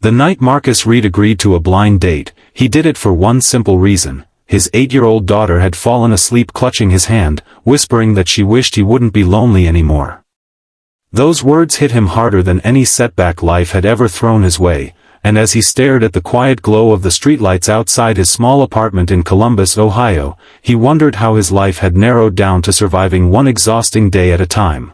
The night Marcus Reed agreed to a blind date, he did it for one simple reason. His 8-year-old daughter had fallen asleep clutching his hand, whispering that she wished he wouldn't be lonely anymore. Those words hit him harder than any setback life had ever thrown his way, and as he stared at the quiet glow of the streetlights outside his small apartment in Columbus, Ohio, he wondered how his life had narrowed down to surviving one exhausting day at a time.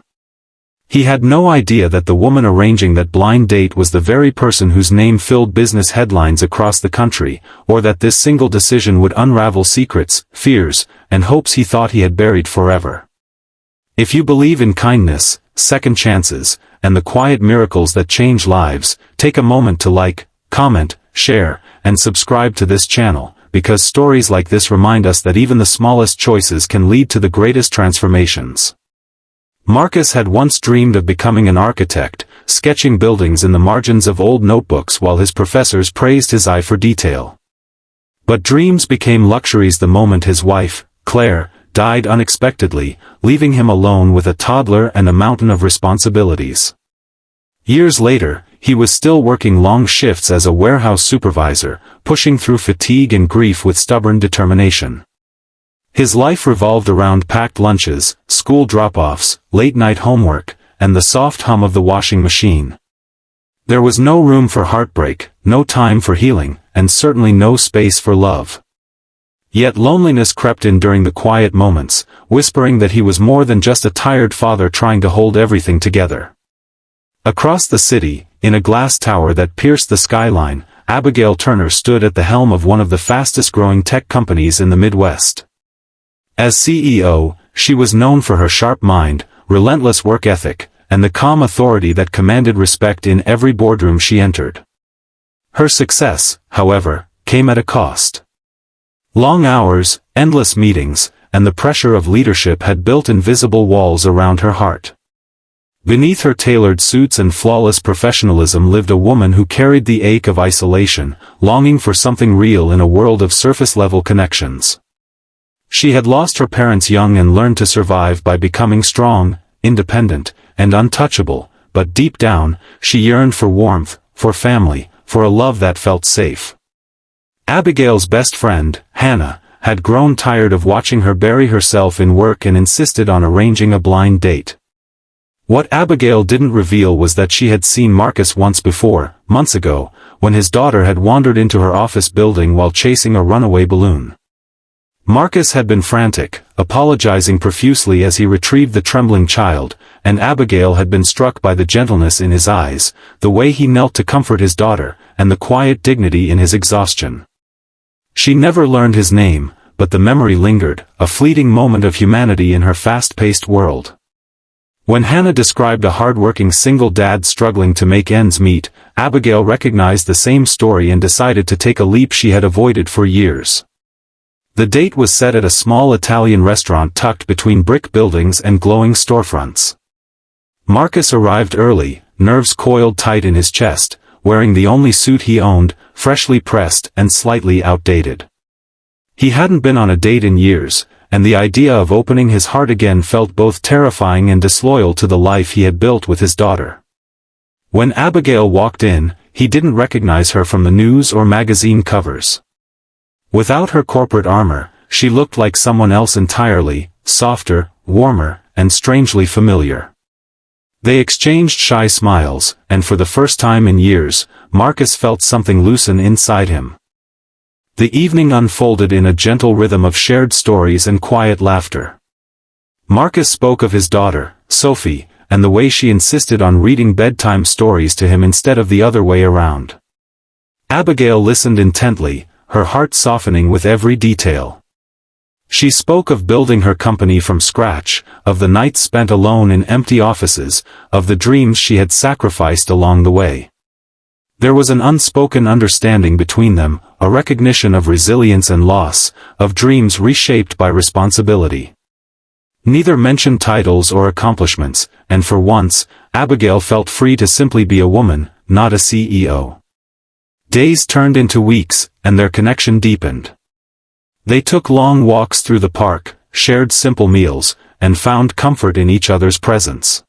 He had no idea that the woman arranging that blind date was the very person whose name filled business headlines across the country, or that this single decision would unravel secrets, fears, and hopes he thought he had buried forever. If you believe in kindness, second chances, and the quiet miracles that change lives, take a moment to like, comment, share, and subscribe to this channel, because stories like this remind us that even the smallest choices can lead to the greatest transformations. Marcus had once dreamed of becoming an architect, sketching buildings in the margins of old notebooks while his professors praised his eye for detail. But dreams became luxuries the moment his wife, Claire, died unexpectedly, leaving him alone with a toddler and a mountain of responsibilities. Years later, he was still working long shifts as a warehouse supervisor, pushing through fatigue and grief with stubborn determination. His life revolved around packed lunches, school drop-offs, late-night homework, and the soft hum of the washing machine. There was no room for heartbreak, no time for healing, and certainly no space for love. Yet loneliness crept in during the quiet moments, whispering that he was more than just a tired father trying to hold everything together. Across the city, in a glass tower that pierced the skyline, Abigail Turner stood at the helm of one of the fastest-growing tech companies in the Midwest. As CEO, she was known for her sharp mind, relentless work ethic, and the calm authority that commanded respect in every boardroom she entered. Her success, however, came at a cost. Long hours, endless meetings, and the pressure of leadership had built invisible walls around her heart. Beneath her tailored suits and flawless professionalism lived a woman who carried the ache of isolation, longing for something real in a world of surface-level connections. She had lost her parents young and learned to survive by becoming strong, independent, and untouchable, but deep down, she yearned for warmth, for family, for a love that felt safe. Abigail's best friend, Hannah, had grown tired of watching her bury herself in work and insisted on arranging a blind date. What Abigail didn't reveal was that she had seen Marcus once before, months ago, when his daughter had wandered into her office building while chasing a runaway balloon. Marcus had been frantic, apologizing profusely as he retrieved the trembling child, and Abigail had been struck by the gentleness in his eyes, the way he knelt to comfort his daughter, and the quiet dignity in his exhaustion. She never learned his name, but the memory lingered, a fleeting moment of humanity in her fast-paced world. When Hannah described a hardworking single dad struggling to make ends meet, Abigail recognized the same story and decided to take a leap she had avoided for years. The date was set at a small Italian restaurant tucked between brick buildings and glowing storefronts. Marcus arrived early, nerves coiled tight in his chest, wearing the only suit he owned, freshly pressed and slightly outdated. He hadn't been on a date in years, and the idea of opening his heart again felt both terrifying and disloyal to the life he had built with his daughter. When Abigail walked in, he didn't recognize her from the news or magazine covers. Without her corporate armor, she looked like someone else entirely, softer, warmer, and strangely familiar. They exchanged shy smiles, and for the first time in years, Marcus felt something loosen inside him. The evening unfolded in a gentle rhythm of shared stories and quiet laughter. Marcus spoke of his daughter, Sophie, and the way she insisted on reading bedtime stories to him instead of the other way around. Abigail listened intently, her heart softening with every detail. She spoke of building her company from scratch, of the nights spent alone in empty offices, of the dreams she had sacrificed along the way. There was an unspoken understanding between them, a recognition of resilience and loss, of dreams reshaped by responsibility. Neither mentioned titles or accomplishments, and for once, Abigail felt free to simply be a woman, not a CEO. Days turned into weeks, and their connection deepened. They took long walks through the park, shared simple meals, and found comfort in each other's presence.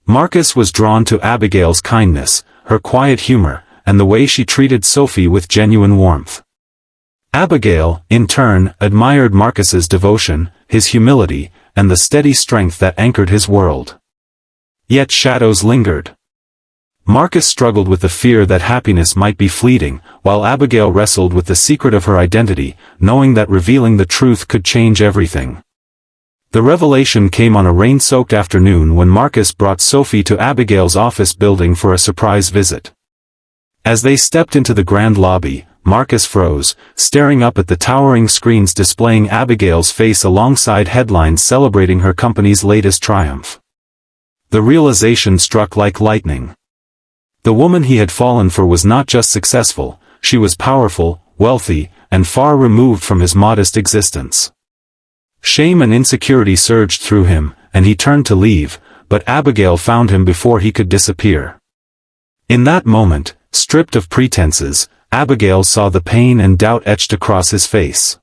Marcus was drawn to Abigail's kindness, her quiet humor, and the way she treated Sophie with genuine warmth. Abigail, in turn, admired Marcus's devotion, his humility, and the steady strength that anchored his world. Yet shadows lingered. Marcus struggled with the fear that happiness might be fleeting, while Abigail wrestled with the secret of her identity, knowing that revealing the truth could change everything. The revelation came on a rain-soaked afternoon when Marcus brought Sophie to Abigail's office building for a surprise visit. As they stepped into the grand lobby, Marcus froze, staring up at the towering screens displaying Abigail's face alongside headlines celebrating her company's latest triumph. The realization struck like lightning. The woman he had fallen for was not just successful, she was powerful, wealthy, and far removed from his modest existence. Shame and insecurity surged through him, and he turned to leave, but Abigail found him before he could disappear. In that moment, stripped of pretenses, Abigail saw the pain and doubt etched across his face.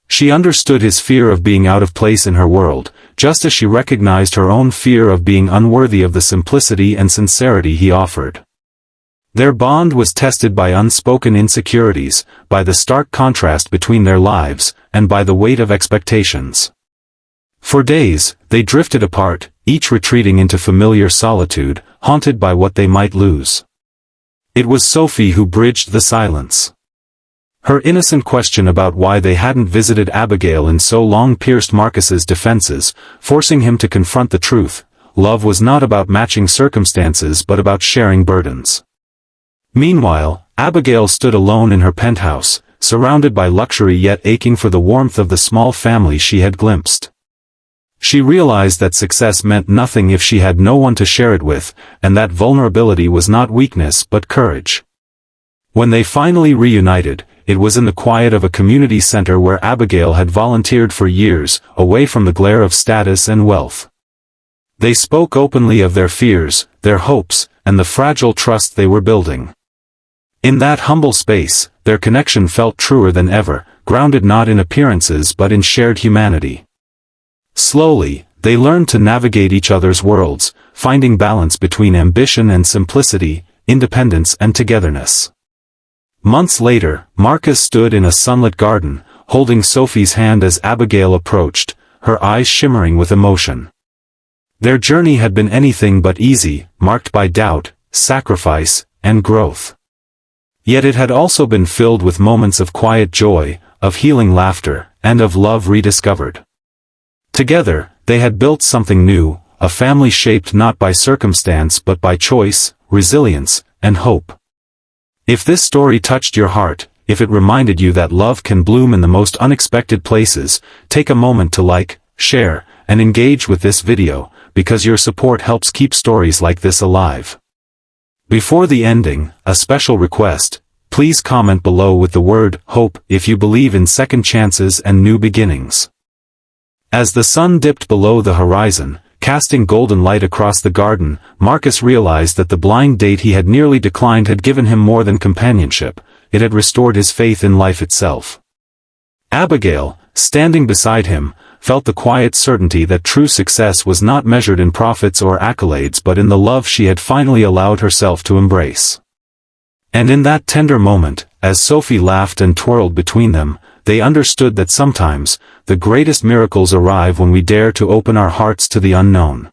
She understood his fear of being out of place in her world, just as she recognized her own fear of being unworthy of the simplicity and sincerity he offered. Their bond was tested by unspoken insecurities, by the stark contrast between their lives, and by the weight of expectations. For days, they drifted apart, each retreating into familiar solitude, haunted by what they might lose. It was Sophie who bridged the silence. Her innocent question about why they hadn't visited Abigail in so long pierced Marcus's defenses, forcing him to confront the truth. Love was not about matching circumstances but about sharing burdens. Meanwhile, Abigail stood alone in her penthouse, surrounded by luxury yet aching for the warmth of the small family she had glimpsed. She realized that success meant nothing if she had no one to share it with, and that vulnerability was not weakness but courage. When they finally reunited, it was in the quiet of a community center where Abigail had volunteered for years, away from the glare of status and wealth. They spoke openly of their fears, their hopes, and the fragile trust they were building. In that humble space, their connection felt truer than ever, grounded not in appearances but in shared humanity. Slowly, they learned to navigate each other's worlds, finding balance between ambition and simplicity, independence and togetherness. Months later, Marcus stood in a sunlit garden, holding Sophie's hand as Abigail approached, her eyes shimmering with emotion. Their journey had been anything but easy, marked by doubt, sacrifice, and growth. Yet it had also been filled with moments of quiet joy, of healing laughter, and of love rediscovered. Together, they had built something new, a family shaped not by circumstance but by choice, resilience, and hope. If this story touched your heart, if it reminded you that love can bloom in the most unexpected places, take a moment to like, share, and engage with this video, because your support helps keep stories like this alive. Before the ending, a special request: please comment below with the word hope if you believe in second chances and new beginnings. As the sun dipped below the horizon, casting golden light across the garden, Marcus realized that the blind date he had nearly declined had given him more than companionship, it had restored his faith in life itself. Abigail, standing beside him, felt the quiet certainty that true success was not measured in profits or accolades but in the love she had finally allowed herself to embrace. And in that tender moment, as Sophie laughed and twirled between them, they understood that sometimes, the greatest miracles arrive when we dare to open our hearts to the unknown.